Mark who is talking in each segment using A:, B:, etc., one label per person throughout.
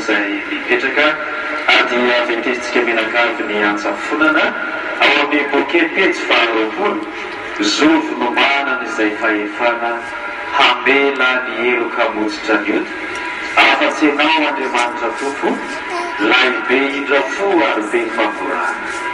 A: izay mipetraka ary aventesitsika menakavy ny antsafonana ao amin'ny boke pejy faharoapolo zovy nomanana izay fahefana hamela ny eloka motsitra ny ota afa-tsenao Andriamanitra Tompo laibe indra fo ary be favorana.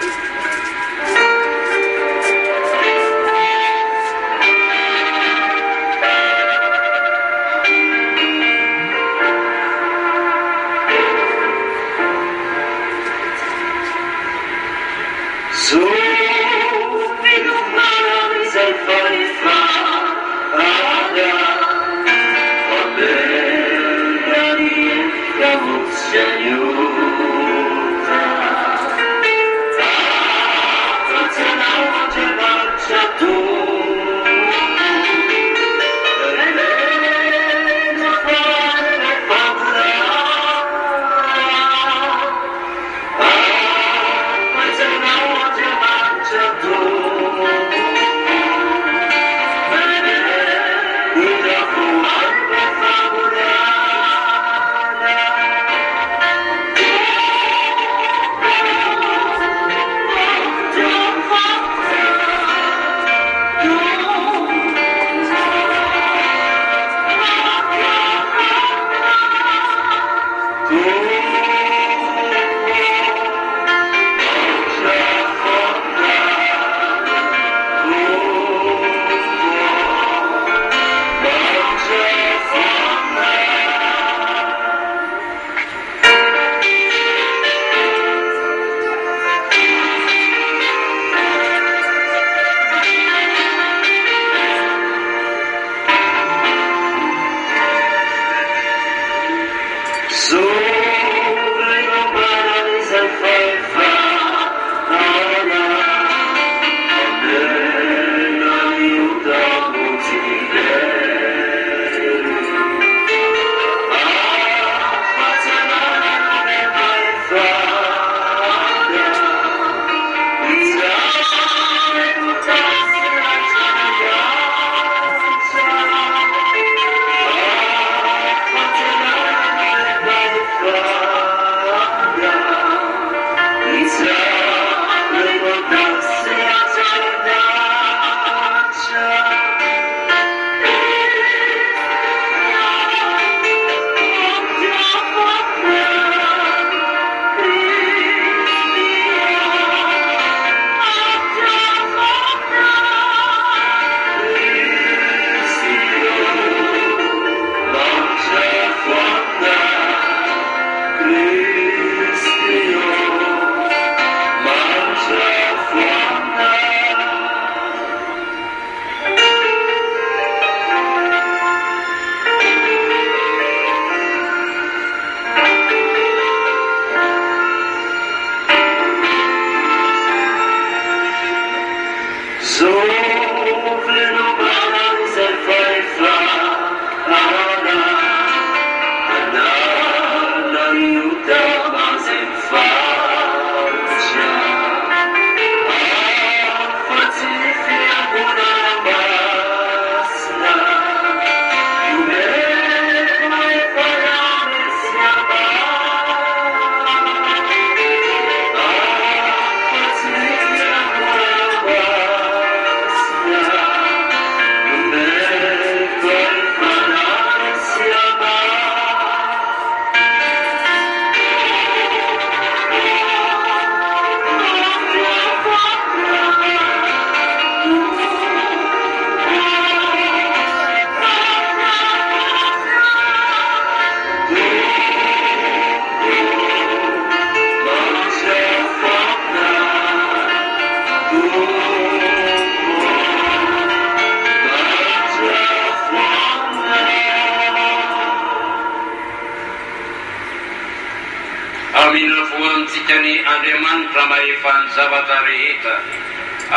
B: Andriamanitra mahefany zavatra rehetra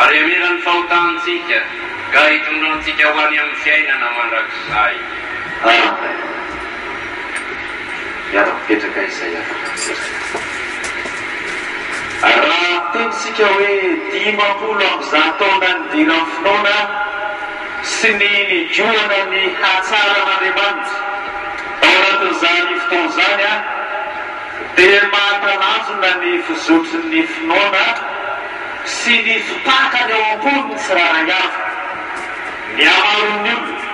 B: ary amirany fahotantsika ka hitondrantsika ho any amin'ny fiainana mandrakizay.
A: Miara-mipetraka izay afaka raha tenisika hoe 50 taona ny diran'ny finoana sy ny nijoana ny hatsaran'Andriamanitra ao anatin'izany fotoana izany dia mahatanazona ny fizotry ny finoana sy ny fipakany ao ambony tsy raha iava ny amarony olona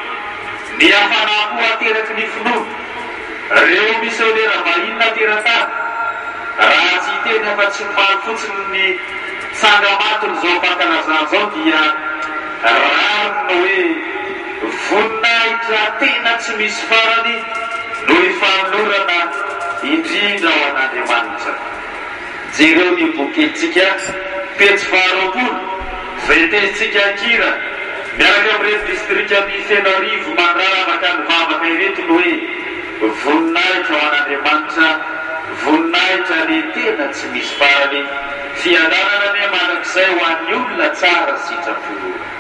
A: ny afanapo ateraky ny finoana reo misy eo lera vahinona teratany raha tsy hiteny afa tsy mivaly fotsiny ny sangamatony zao fankalazana zao dia rariny hoe voninahitra tena tsy misy farany no hifanorana indrindra ao an'Andriamanitra. Jereo ny bokentsika pejy 20 zay tenintsika ankira miaraka amin'ireny distrika ny Fianarivo mandravaka ny vavaka ireto no hoe voninahitra ao an'Andriamanitra, voninahitra ny tena tsy misy farany, fiadanana ny manak'izay ho an'ny olona tsara sitrapoloana.